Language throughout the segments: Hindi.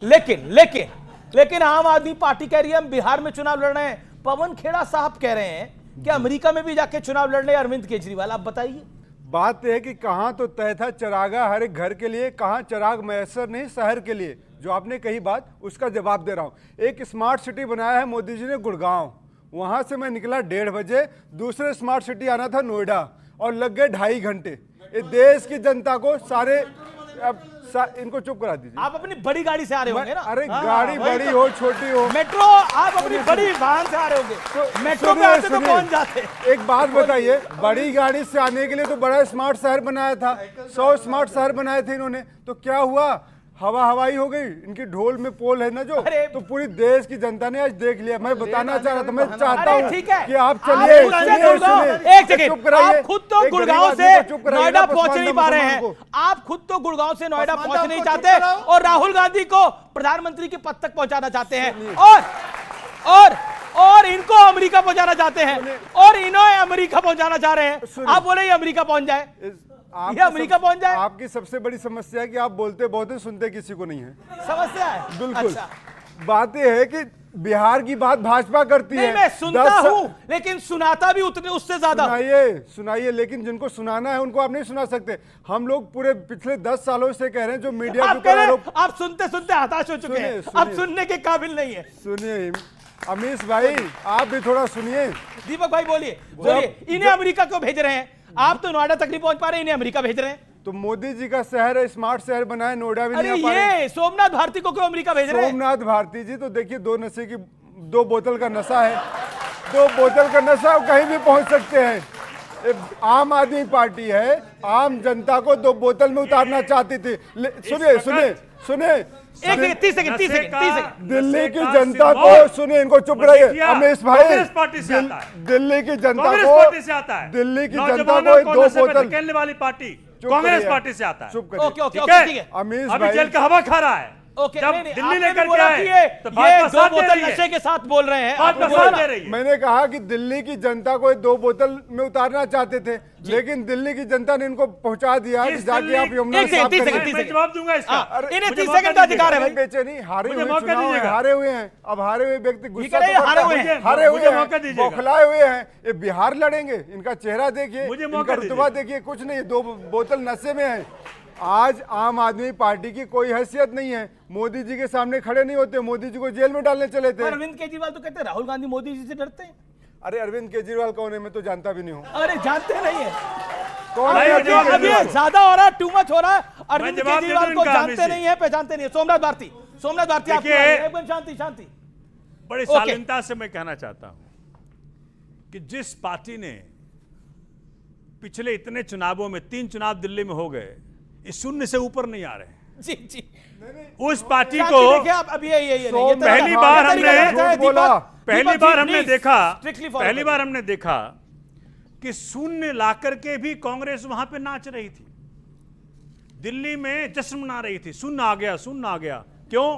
लेकिन लेकिन लेकिन आम आदमी पार्टी कह रही है हम बिहार में चुनाव लड़ रहे हैं। पवन खेड़ा साहब कह रहे हैं कि अमेरिका में भी जाके चुनाव लड़ रहे हैं अरविंद केजरीवाल। आप बताइए। बात यह है कि कहाँ तो तय था चरागा हर एक घर के लिए, कहाँ चराग मैसर नहीं शहर के लिए। जो आपने कही बात उसका जवाब दे रहा हूँ। एक स्मार्ट सिटी बनाया है मोदी जी ने गुड़गांव, वहाँ से मैं निकला 1:30 बजे, दूसरे स्मार्ट सिटी आना था नोएडा और लग गए 2.5 घंटे। ये देश की जनता को सारे इनको चुप करा दीजिए। आप अपनी बड़ी गाड़ी से आ रहे होंगे ना? अरे गाड़ी बड़ी हो छोटी हो, मेट्रो आप अपनी बड़ी वाहन से आ रहे होंगे। तो मेट्रो में आते तो कौन जाते? एक बात बताइए, बड़ी गाड़ी से आने के लिए तो बड़ा स्मार्ट शहर बनाया था, 100 स्मार्ट शहर बनाए थे इन्होंने, तो क्या हुआ? हवा हवाई हो गई। इनकी ढोल में पोल है ना जो, तो पूरी देश की जनता ने आज देख लिया। मैं बताना चाह रहा था, मैं चाहता हूँ कि आप चलिए। एक सेकंड, आप खुद तो गुड़गांव से नोएडा पहुंच नहीं पा रहे हैं। आप खुद तो गुड़गांव से नोएडा पहुंच नहीं चाहते और राहुल गांधी को प्रधानमंत्री के पद तक पहुंचाना चाहते हैं और इनको अमेरिका पहुंचाना चाहते हैं और इन्हें अमेरिका पहुंचाना चाह रहे हैं। आप बोले ये अमेरिका पहुंच जाए, ये अमेरिका पहुंच जाए। आपकी सबसे बड़ी समस्या है कि आप बोलते बहुत है, सुनते किसी को नहीं है। समस्या है बिल्कुल। अच्छा। बात यह है कि बिहार की बात भाजपा करती है। मैं सुनता हूं लेकिन सुनाता भी उतने उससे ज्यादा। सुनाइए, लेकिन जिनको सुनाना है उनको आप नहीं सुना सकते। हम लोग पूरे पिछले 10 सालों से कह रहे हैं जो मीडिया आप सुनते सुनते हताश हो चुके हैं, अब सुनने के काबिल नहीं है। सुनिए अमीश भाई, आप भी थोड़ा सुनिए। दीपक भाई बोलिए। इन्हें अमेरिका क्यों भेज रहे हैं? आप तो नोएडा तक नहीं पहुंच पा रहे, इन्हें अमेरिका भेज रहे हैं। तो मोदी जी का शहर है, स्मार्ट शहर बनाए, नोएडा भी नहीं आ पा रहे। ये सोमनाथ भारती को क्यों अमेरिका भेज रहे हैं? सोमनाथ भारती जी तो देखिए 2 बोतल का नशा है, 2 बोतल का नशा कहीं भी पहुंच सकते हैं। आम आदमी पार्टी है, आम जनता को 2 बोतल में उतारना चाहती थी। सुनिए 30 सेकंड। दिल्ली की जनता को सुनिए, इनको चुप रहिए अमीश भाई। दिल्ली की जनता को, दिल्ली की जनता को 2 बोतल खेलने वाली पार्टी कांग्रेस पार्टी से आता है। चुप करिए अमीश भाई, जेल का हवा खा रहा है। जब दिल्ली लेकर के आए तो ये 2 बोतल नशे के साथ बोल रहे हैं। मैंने कहा कि दिल्ली की जनता को 2 बोतल में उतारना चाहते थे, लेकिन दिल्ली की जनता ने इनको पहुंचा दिया कि जाके आप यमुना साफ करिए। मैं जवाब दूंगा इसका। इन्हें 30 सेकंड का अधिकार है भाई। बेचे नहीं, हारे हुए हैं। अब हारे हुए व्यक्ति गुस्सा हारे हुए हैं, बौखलाए हुए हैं। ये बिहार लड़ेंगे, इनका चेहरा देखिए, इनका रुतबा देखिए, कुछ नहीं, 2 बोतल नशे में है। आज आम आदमी पार्टी की कोई हैसियत नहीं है, मोदी जी के सामने खड़े नहीं होते, मोदी जी को जेल में डालने चले थे। अरविंद केजरीवाल तो कहते हैं राहुल गांधी मोदी जी से डरते हैं। अरे अरविंद केजरीवाल कौन है, मैं तो जानता भी नहीं हूँ। अरे जानते नहीं है कौन है? ज्यादा हो रहा है, टू मच हो रहा है। अरविंद केजरीवाल को जानते नहीं है, पहचानते नहीं है। सोमनाथ भारती आप एकदम शांति। बड़ी शालीनता से मैं कहना चाहता हूं कि जिस पार्टी ने पिछले इतने चुनावों में 3 चुनाव दिल्ली में हो गए, इस 0 से ऊपर नहीं आ रहे। जी उस पार्टी को पहली बार हमने देखा कि 0 लाकर के भी कांग्रेस वहां पे नाच रही थी, दिल्ली में जश्न मना रही थी। 0 आ गया। क्यों?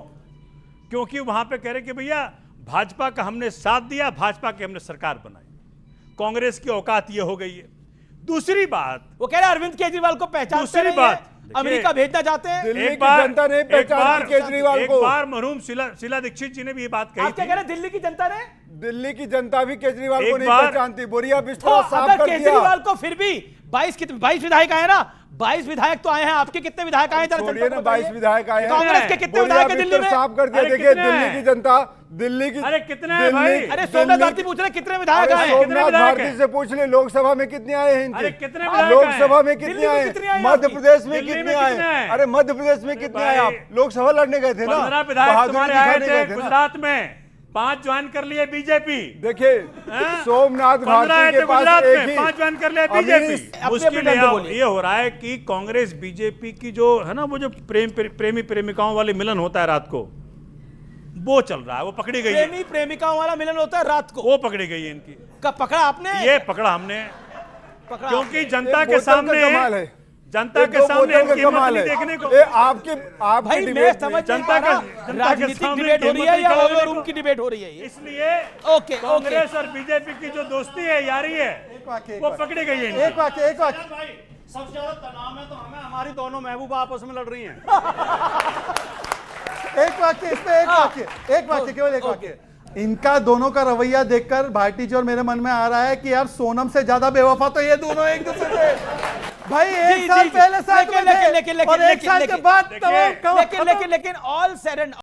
क्योंकि वहां पे कह रहे कि भैया भाजपा का हमने साथ दिया, भाजपा की हमने सरकार बनाई। कांग्रेस की औकात ये हो गई है। दूसरी बात, वो कह रहे अरविंद केजरीवाल को पहचानते नहीं है, अमेरिका भेजना चाहते हैं। दिल्ली की जनता ने पहचाना केजरीवाल को। एक बार मरहूम शीला दीक्षित जी ने भी ये बात कही। आप क्या कह रहे हैं? दिल्ली की जनता ने, दिल्ली की जनता भी केजरीवाल को नहीं पहचानती। बोरिया बिस्तर साफ कर दिया। केजरीवाल को फिर भी 22 विधायक आए ना, 22 विधायक तो आए हैं। आपके कितने विधायक आए? 22 विधायक आए हैं। कांग्रेस के कितने विधायक है दिल्ली में? साफ कर दिया। देखिए दिल्ली की जनता, अरे कितने हैं भाई? अरे सोमनाथ भारती पूछ रहे कितने विधायक आए? सोमनाथ भारती से पूछ ले, लोकसभा में कितने आए हैं इनके? कितने लोकसभा में कितने आए? मध्य प्रदेश में कितने आए? अरे मध्य प्रदेश में कितने आए? आप लोकसभा लड़ने गए थे ना, 15 विधायक तुम्हारे आए थे गुजरात में, 5 ज्वाइन कर लिए बीजेपी। देखिए सोमनाथ भारती के पास एक ही 5 ज्वाइन कर लिए बीजेपी। मुश्किल ये हो रहा है कि कांग्रेस बीजेपी की जो है ना, वो जो प्रेमी प्रेमिकाओं वाले मिलन होता है रात को, वो चल रहा है। वो पकड़ी गई है, प्रेमी प्रेमिकाओं वाला मिलन होता है रात को, वो पकड़ी गई है इनकी। कब पकड़ा आपने? ये पकड़ा हमने, क्योंकि जनता के सामने कमाल है देखने को। भाई मैं समझ जनता का राजनीतिक डिबेट हो रही है या ओयो रूम की डिबेट हो रही है? इसलिए कांग्रेस और बीजेपी की जो दोस्ती है, यारी है, वो पकड़ी गई है। एक वाक्य सबसे ज्यादा तनाव में तो हमें हमारी दोनों महबूबा आपस में लड़ रही हैं। एक वाक्य इसमें, एक वाक्य केवल एक वाक्य। इनका दोनों का रवैया देखकर भारती जी और मेरे मन में आ रहा है कि यार सोनम से ज्यादा बेवफा तो ये दोनों एक दूसरे से भाई एक साल पहले साथ में थे और एक साल के बाद लेकिन ऑल सेड एंड